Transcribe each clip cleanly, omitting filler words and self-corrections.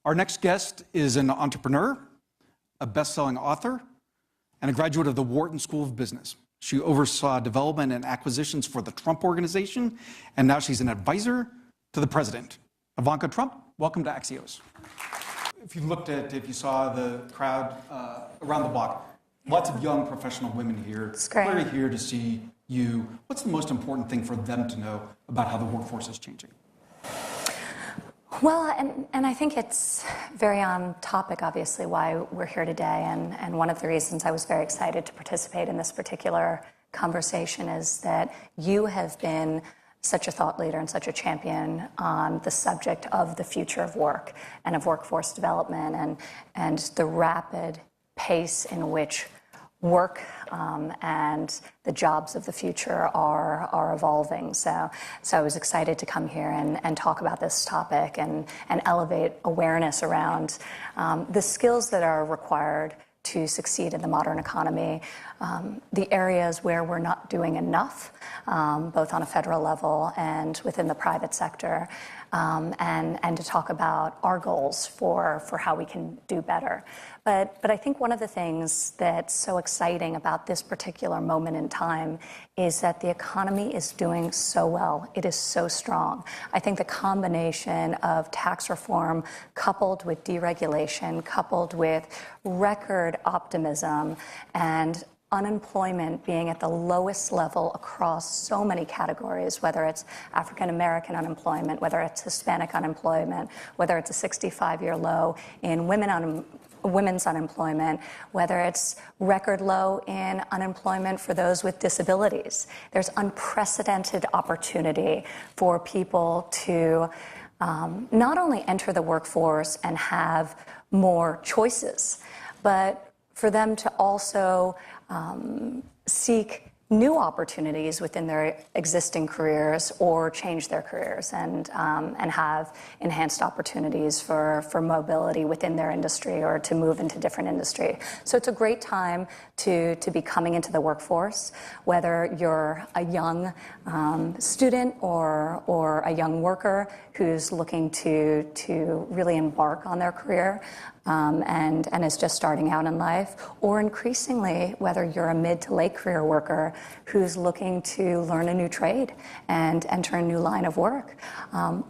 Our next guest is an entrepreneur, a best-selling author, and a graduate of the Wharton School of Business. She oversaw development and acquisitions for the Trump Organization, and now she's an advisor to the president. Ivanka Trump, welcome to Axios. If you saw the crowd around the block, lots of young professional women here. It's great. Clearly here to see you. What's the most important thing for them to know about how the workforce is changing? Well, and I think it's very on topic, obviously, why we're here today. And one of the reasons I was very excited to participate in this particular conversation is that you have been such a thought leader and such a champion on the subject of the future of work and of workforce development and the rapid pace in which work and the jobs of the future are evolving. So I was excited to come here and talk about this topic and elevate awareness around the skills that are required to succeed in the modern economy, the areas where we're not doing enough, both on a federal level and within the private sector, and to talk about our goals for how we can do better. But I think one of the things that's so exciting about this particular moment in time is that the economy is doing so well. It is so strong. I think the combination of tax reform coupled with deregulation, coupled with record optimism and unemployment being at the lowest level across so many categories, whether it's African American unemployment, whether it's Hispanic unemployment, whether it's a 65-year low in women's unemployment, whether it's record low in unemployment for those with disabilities. There's unprecedented opportunity for people to not only enter the workforce and have more choices, but for them to also seek new opportunities within their existing careers or change their careers and have enhanced opportunities for mobility within their industry or to move into different industry. So it's a great time to be coming into the workforce, whether you're a young student or a young worker who's looking to really embark on their career and is just starting out in life, or increasingly, whether you're a mid to late career worker who's looking to learn a new trade and enter a new line of work.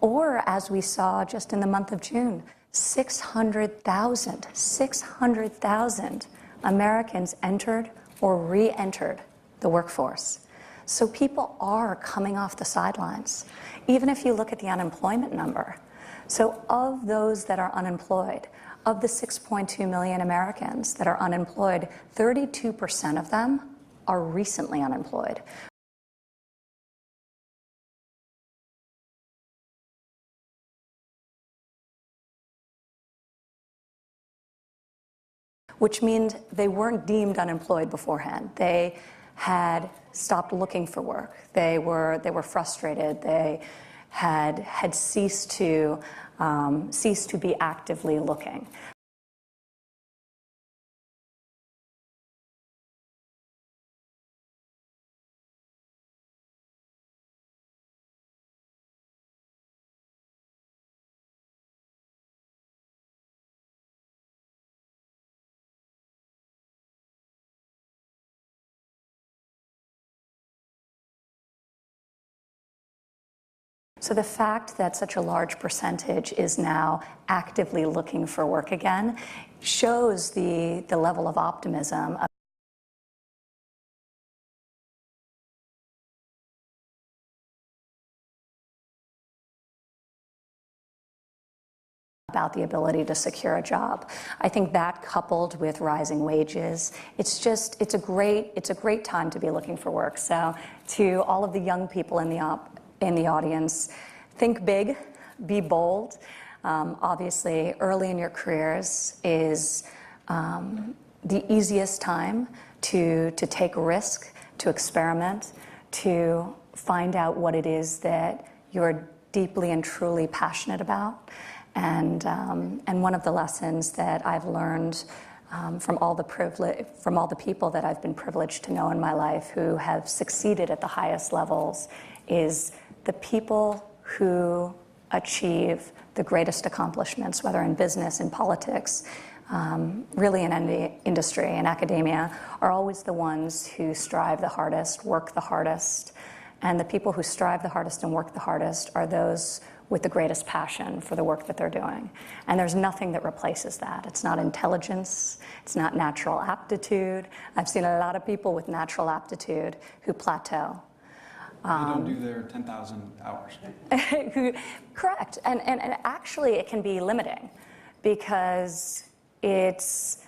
Or as we saw just in the month of June, 600,000 Americans entered or re-entered the workforce. So people are coming off the sidelines. Even if you look at the unemployment number, so of those that are unemployed, of the 6.2 million Americans that are unemployed, 32% of them are recently unemployed. Which means they weren't deemed unemployed beforehand. They had stopped looking for work. They were frustrated. They had ceased to be actively looking. So the fact that such a large percentage is now actively looking for work again shows the level of optimism about the ability to secure a job. I think that coupled with rising wages, it's a great time to be looking for work. So to all of the young people in the audience, think big, be bold. Obviously, early in your careers is the easiest time to take a risk, to experiment, to find out what it is that you're deeply and truly passionate about. And one of the lessons that I've learned from all the people that I've been privileged to know in my life who have succeeded at the highest levels is the people who achieve the greatest accomplishments, whether in business, in politics, really in any industry, in academia, are always the ones who strive the hardest, work the hardest. And the people who strive the hardest and work the hardest are those with the greatest passion for the work that they're doing. And there's nothing that replaces that. It's not intelligence, it's not natural aptitude. I've seen a lot of people with natural aptitude who plateau. They don't do their 10,000 hours. Correct, and actually it can be limiting because it's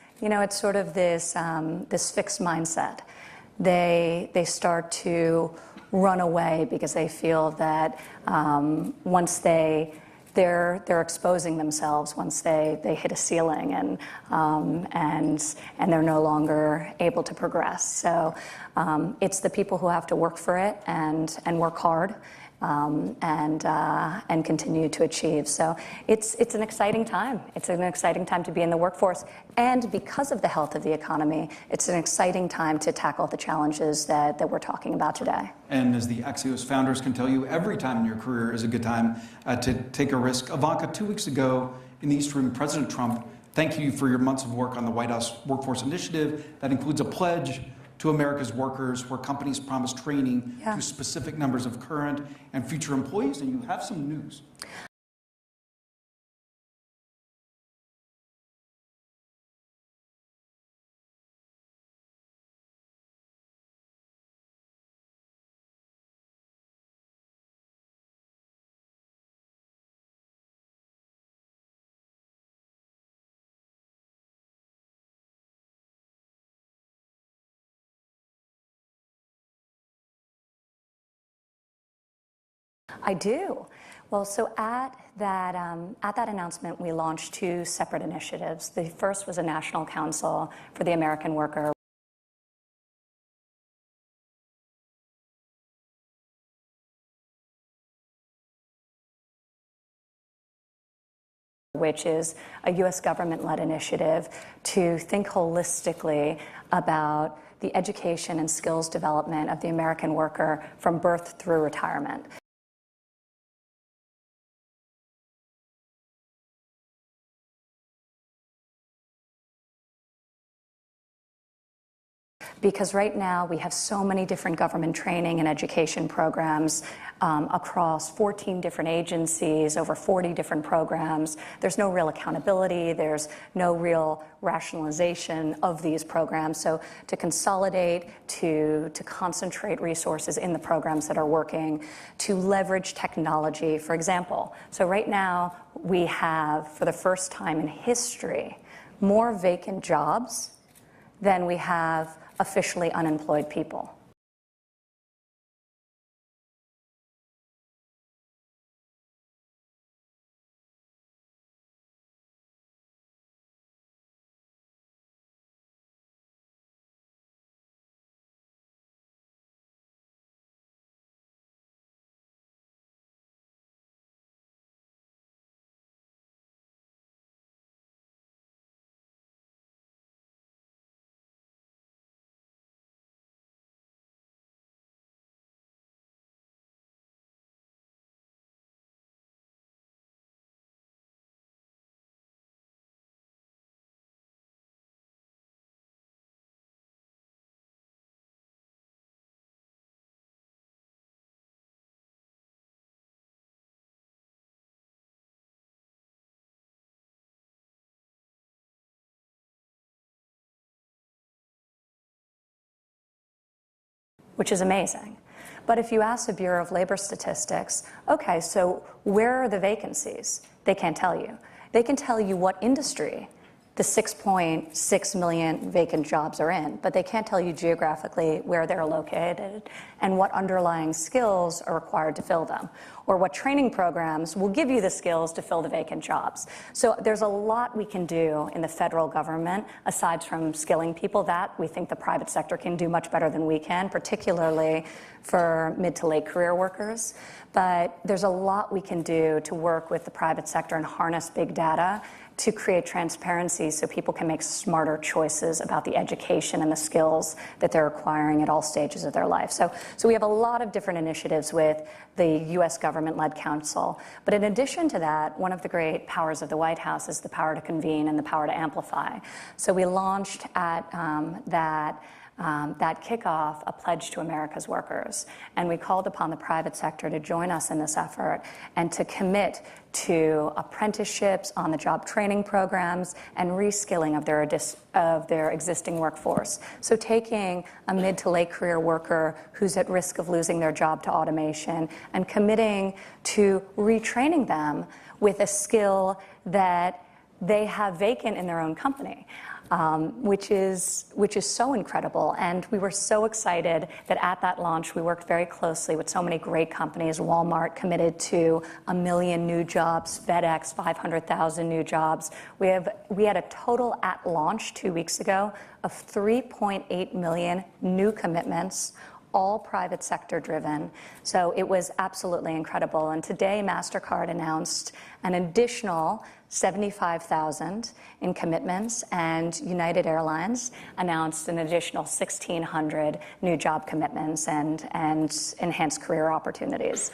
sort of this fixed mindset. They start to run away because they feel that once they're exposing themselves once they hit a ceiling and they're no longer able to progress. So it's the people who have to work for it and work hard and continue to achieve. So it's an exciting time. It's an exciting time to be in the workforce. And because of the health of the economy, it's an exciting time to tackle the challenges that we're talking about today. And as the Axios founders can tell you, every time in your career is a good time to take a risk. Ivanka, 2 weeks ago in the East Room, President Trump thanked you for your months of work on the White House Workforce Initiative. That includes a pledge to America's workers, where companies promise training to specific numbers of current and future employees, and you have some news. I do. Well, so at that announcement, we launched 2 separate initiatives. The first was a National Council for the American Worker, which is a U.S. government-led initiative to think holistically about the education and skills development of the American worker from birth through retirement. Because right now we have so many different government training and education programs across 14 different agencies, over 40 different programs. There's no real accountability, there's no real rationalization of these programs. So to consolidate, to concentrate resources in the programs that are working, to leverage technology, for example. So right now we have, for the first time in history, more vacant jobs than we have officially unemployed people. Which is amazing. But if you ask the Bureau of Labor Statistics, okay, so where are the vacancies? They can't tell you. They can tell you what industry the 6.6 million vacant jobs are in, but they can't tell you geographically where they're located and what underlying skills are required to fill them, or what training programs will give you the skills to fill the vacant jobs. So there's a lot we can do in the federal government, aside from skilling people. That we think the private sector can do much better than we can, particularly for mid to late career workers. But there's a lot we can do to work with the private sector and harness big data to create transparency so people can make smarter choices about the education and the skills that they're acquiring at all stages of their life. So we have a lot of different initiatives with the U.S. government-led council. But in addition to that, one of the great powers of the White House is the power to convene and the power to amplify. So we launched at that kickoff a pledge to America's workers. And we called upon the private sector to join us in this effort and to commit to apprenticeships, on-the-job training programs, and reskilling of their existing workforce. So taking a mid to late career worker who's at risk of losing their job to automation and committing to retraining them with a skill that they have vacant in their own company. Which is so incredible. And we were so excited that at that launch, we worked very closely with so many great companies. Walmart committed to 1 million new jobs, FedEx 500,000 new jobs. We had a total at launch 2 weeks ago of 3.8 million new commitments, all private sector driven. So it was absolutely incredible. And today, MasterCard announced an additional 75,000 in commitments, and United Airlines announced an additional 1,600 new job commitments and enhanced career opportunities.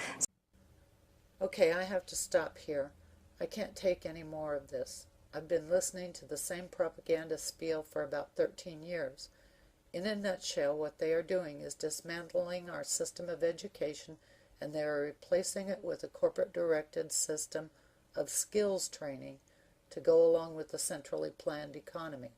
Okay, I have to stop here. I can't take any more of this. I've been listening to the same propaganda spiel for about 13 years. In a nutshell, what they are doing is dismantling our system of education, and they are replacing it with a corporate-directed system of skills training to go along with the centrally planned economy.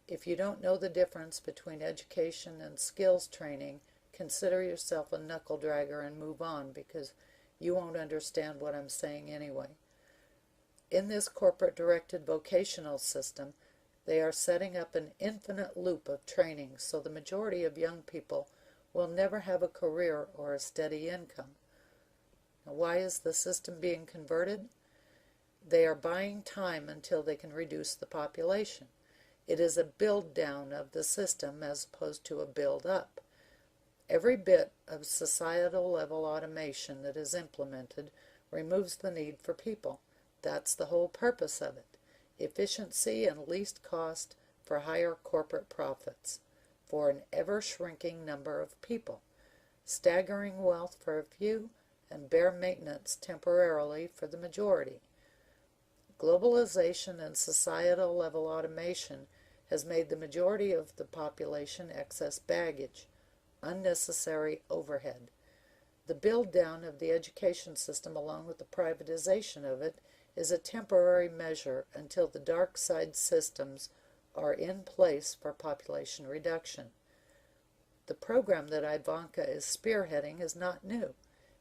If you don't know the difference between education and skills training, consider yourself a knuckle dragger and move on, because you won't understand what I'm saying anyway. In this corporate-directed vocational system, they are setting up an infinite loop of training, so the majority of young people will never have a career or a steady income. Now, why is the system being converted? They are buying time until they can reduce the population. It is a build down of the system as opposed to a build up. Every bit of societal level automation that is implemented removes the need for people. That's the whole purpose of it. Efficiency and least cost for higher corporate profits for an ever-shrinking number of people. Staggering wealth for a few and bare maintenance temporarily for the majority. Globalization and societal level automation has made the majority of the population excess baggage, unnecessary overhead. The build down of the education system along with the privatization of it is a temporary measure until the dark side systems are in place for population reduction. The program that Ivanka is spearheading is not new.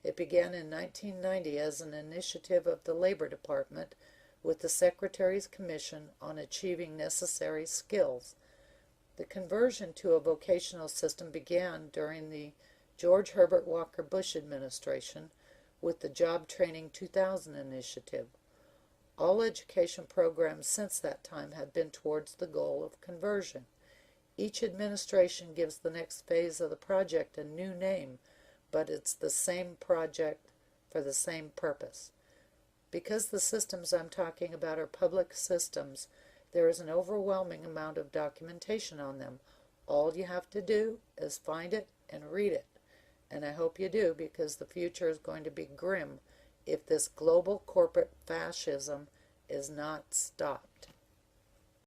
It began in 1990 as an initiative of the Labor Department with the Secretary's Commission on Achieving Necessary Skills. The conversion to a vocational system began during the George Herbert Walker Bush administration with the Job Training 2000 initiative. All education programs since that time have been towards the goal of conversion. Each administration gives the next phase of the project a new name, but it's the same project for the same purpose. Because the systems I'm talking about are public systems, there is an overwhelming amount of documentation on them. All you have to do is find it and read it. And I hope you do, because the future is going to be grim if this global corporate fascism is not stopped.